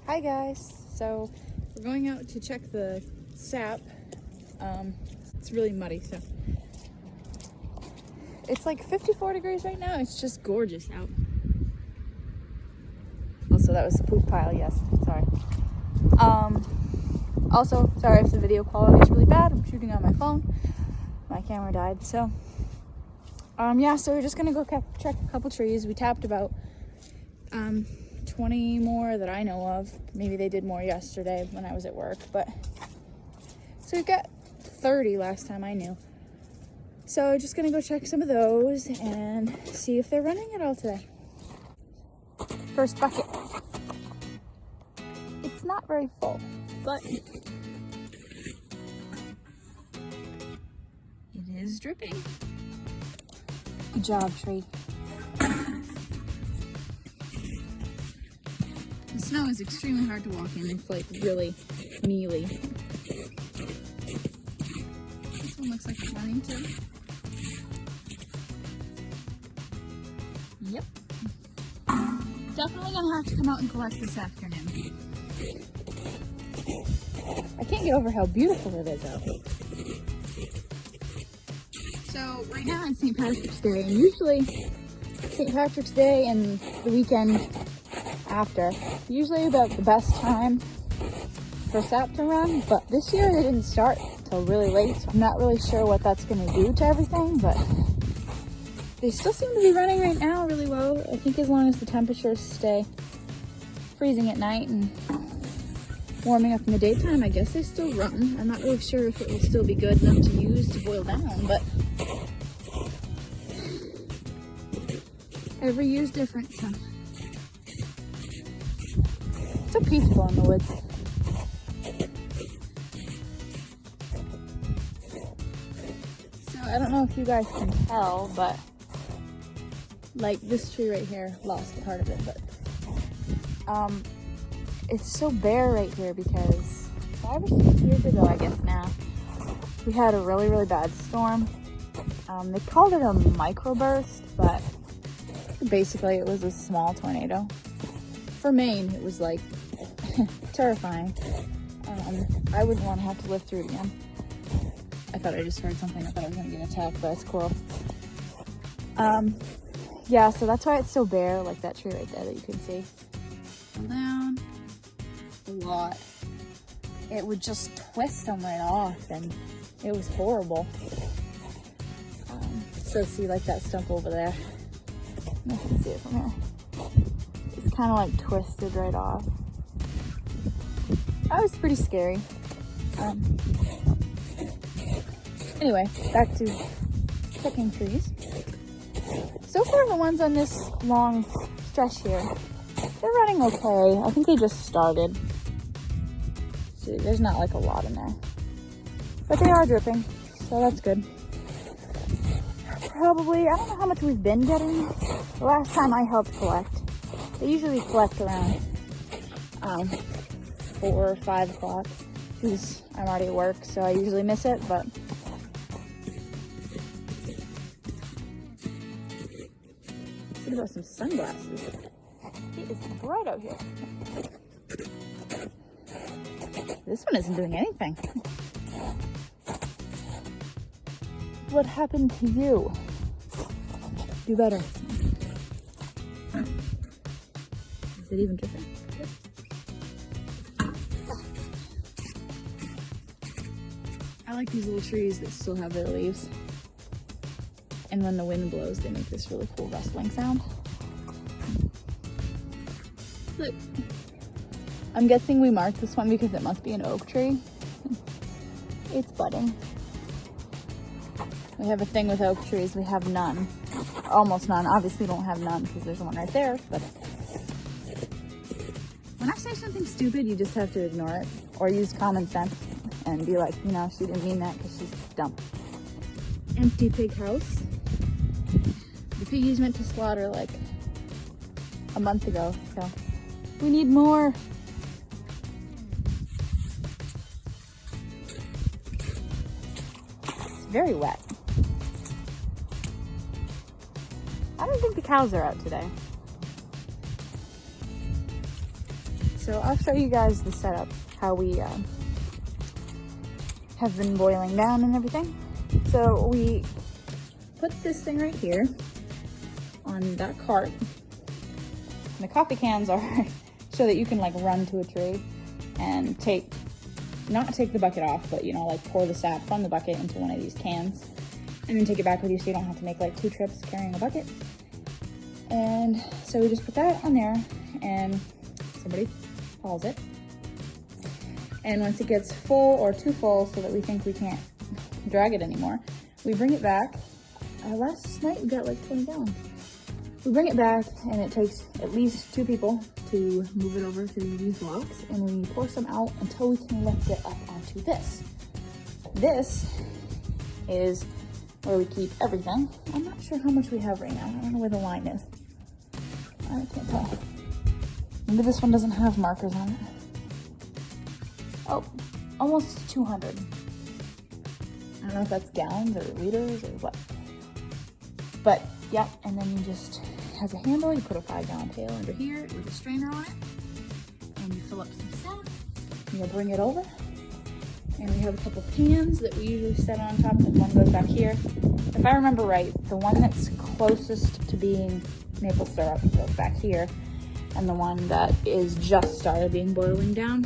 Hi guys, so we're going out to check the sap. It's really muddy, so it's like 54 degrees right now. It's just gorgeous out. Also, that was the poop pile. Yes, sorry. Also, sorry if the video quality is really bad. I'm shooting on my phone. My camera died, so so we're just gonna go check a couple trees. We tapped about 20 more that I know of. Maybe they did more yesterday when I was at work, but so we got 30 last time I knew. So just gonna go check some of those and see if they're running at all today. First bucket. It's not very full, but it is dripping. Good job, tree. The snow is extremely hard to walk in. It's like really mealy. This one looks like it's running too. Yep. Definitely gonna have to come out and collect this afternoon. I can't get over how beautiful it is out. So right now it's St. Patrick's Day, and usually St. Patrick's Day and the weekend after, usually about the best time for sap to run, but this year they didn't start till really late, so I'm not really sure what that's going to do to everything, but they still seem to be running right now really well. I think as long as the temperatures stay freezing at night and warming up in the daytime, I guess they still run. I'm not really sure if it will still be good enough to use to boil down, but every year's different, so. It's so peaceful in the woods. So I don't know if you guys can tell, but like this tree right here lost part of it, but it's so bare right here because 5 or 6 years ago, I guess now, we had a really bad storm. They called it a microburst, but basically it was a small tornado. For Maine, it was like terrifying. I wouldn't want to have to live through it again. I thought I just heard something. I thought I was going to get attacked by a squirrel. Yeah, so that's why it's so bare, like that tree right there that you can see. Down a lot. It would just twist them right off, and it was horrible. So see, like that stump over there. I don't know if you can see it from here. It's kind of like twisted right off. That was pretty scary. Anyway, back to checking trees. So far, the ones on this long stretch here, they're running okay. I think they just started. See, there's not like a lot in there, but they are dripping, so that's good. Probably, I don't know how much we've been getting. The last time I helped collect, they usually collect around 4 or 5 o'clock, because I'm already at work, so I usually miss it, but what about some sunglasses? It is bright out here. This one isn't doing anything. What happened to you? Do better. Is it even dripping? I like these little trees that still have their leaves. And when the wind blows, they make this really cool rustling sound. Look. I'm guessing we marked this one because it must be an oak tree. It's budding. We have a thing with oak trees. We have none. Almost none. Obviously we don't have none because there's one right there, but when I say something stupid, you just have to ignore it or use common sense and be like, you know, she didn't mean that because she's dumb. Empty pig house. The piggies went to slaughter like a month ago, so we need more. It's very wet. I don't think the cows are out today. So I'll show you guys the setup, how we have been boiling down and everything. So we put this thing right here on that cart. And the coffee cans are so that you can like run to a tree and not take the bucket off, but you know, like pour the sap from the bucket into one of these cans and then take it back with you so you don't have to make like 2 trips carrying a bucket. And so we just put that on there and somebody hauls it. And once it gets full or too full so that we think we can't drag it anymore, we bring it back. Last night we got like 20 gallons. We bring it back and it takes at least 2 people to move it over through these blocks, and we pour some out until we can lift it up onto this. This is where we keep everything. I'm not sure how much we have right now. I don't know where the line is. I can't tell. Maybe this one doesn't have markers on it. Oh, almost 200. I don't know if that's gallons or liters or what. But, yep, and then you just, has a handle, you put a 5-gallon pail under here with a strainer on it, and you fill up some sap, and you'll bring it over. And we have a couple pans that we usually set on top, and one goes back here. If I remember right, the one that's closest to being maple syrup goes back here, and the one that is just started being boiling down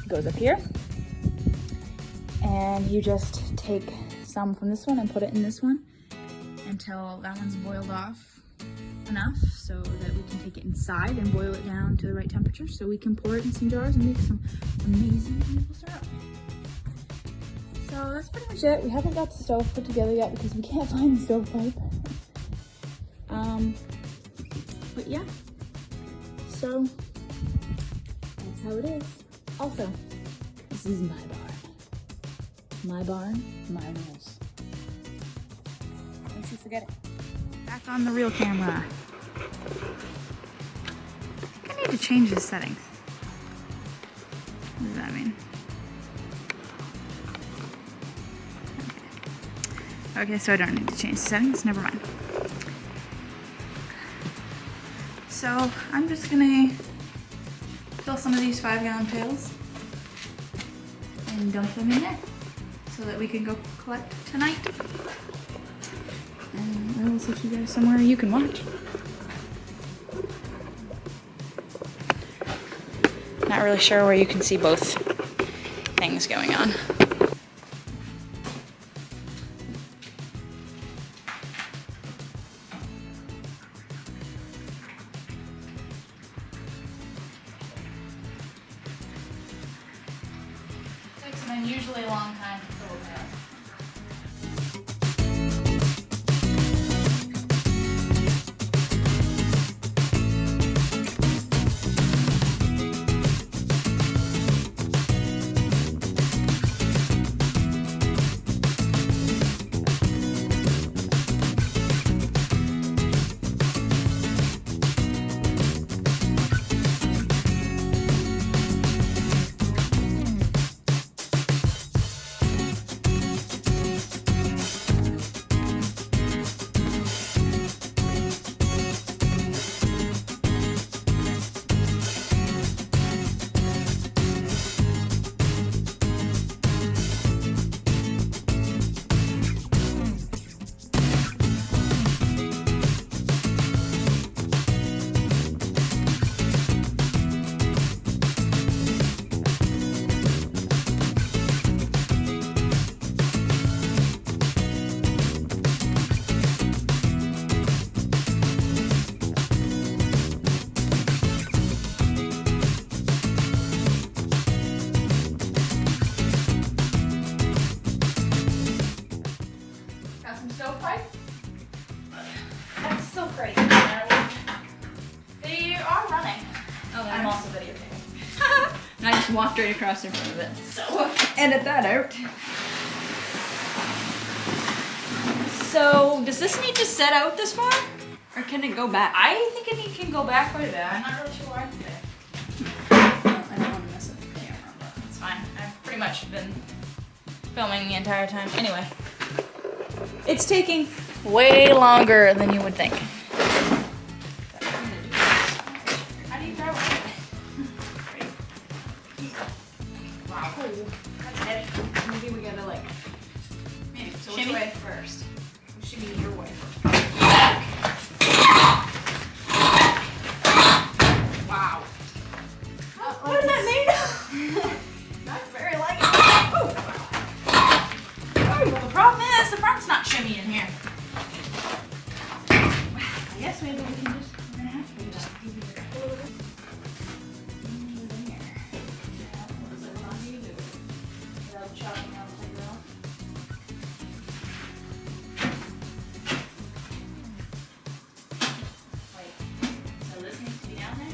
goes up here. And you just take some from this one and put it in this one until that one's boiled off enough so that we can take it inside and boil it down to the right temperature so we can pour it in some jars and make some amazing maple syrup. So that's pretty much it. We haven't got the stove put together yet because we can't find the stovepipe. But yeah, so that's how it is. Also, this is my barn. My barn, my rules. Don't you forget it. Back on the real camera. I think I need to change the settings. What does that mean? Okay, so I don't need to change the settings, never mind. So I'm just gonna fill some of these 5-gallon pails and dump them in there so that we can go collect tonight. And I will set you guys somewhere you can watch. Not really sure where you can see both things going on. Takes an unusually long time to fill a pail. That's still crazy. They are running. Oh, I'm also videotaping. And I just walked right across in front of it. So, edit that out. So, does this need to set out this far? Or can it go back? I think it can go back quite a bit. I'm not really sure why today. I don't want to mess up the camera, but it's fine. I've pretty much been filming the entire time. Anyway, it's taking way longer than you would think. How do you throw it? Wow. That's heavy. Maybe we gotta like. Maybe. So Shimmy? which way first? Which should be your way first. Wow. What is that made of? Not very like it. Oh, well, the problem is the front's not shimmy in here. I guess maybe we can just, we're gonna have to do that. Give it a little bit. There. What does it want you to do? Without chopping out the grill. Wait, so this needs to be down there?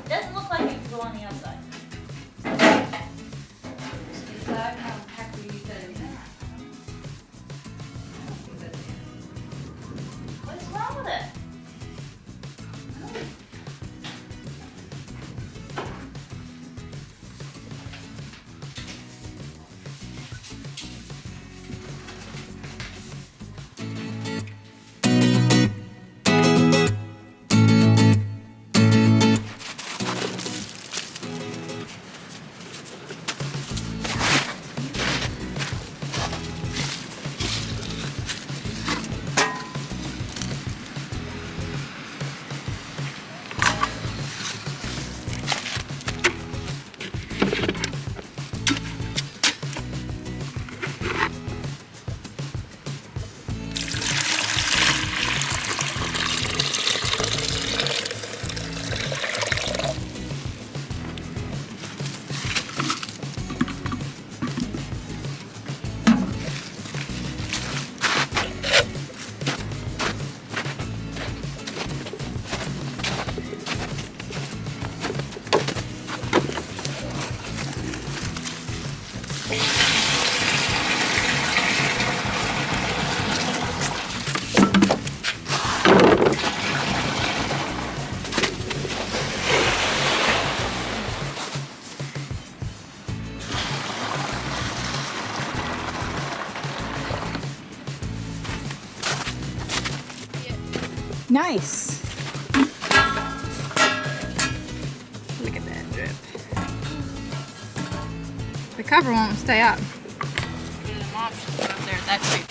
Doesn't look like it could go on the outside. Inside, how heck do you use that in there? What's wrong with it? Nice. Look at that drip. The cover won't stay up. There's an option up there. That's it.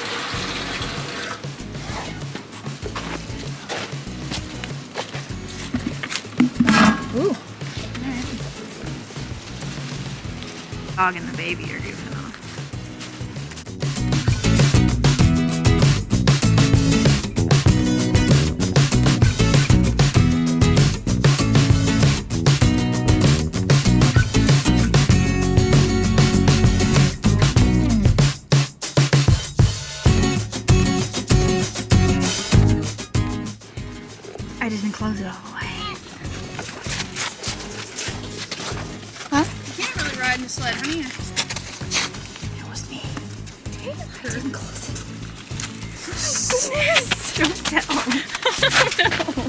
Ooh. Dog and the baby are goofing off. I just didn't close it all the way. Huh? You can't really ride in the sled, honey. It was me. Taylor, I didn't close it. Don't tell. No.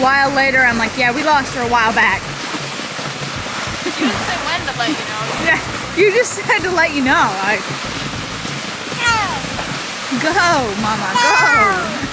while later, I'm like, yeah, we lost her a while back. You didn't say when to let you know. Yeah, you just said to let you know. Like, go, Mama, go.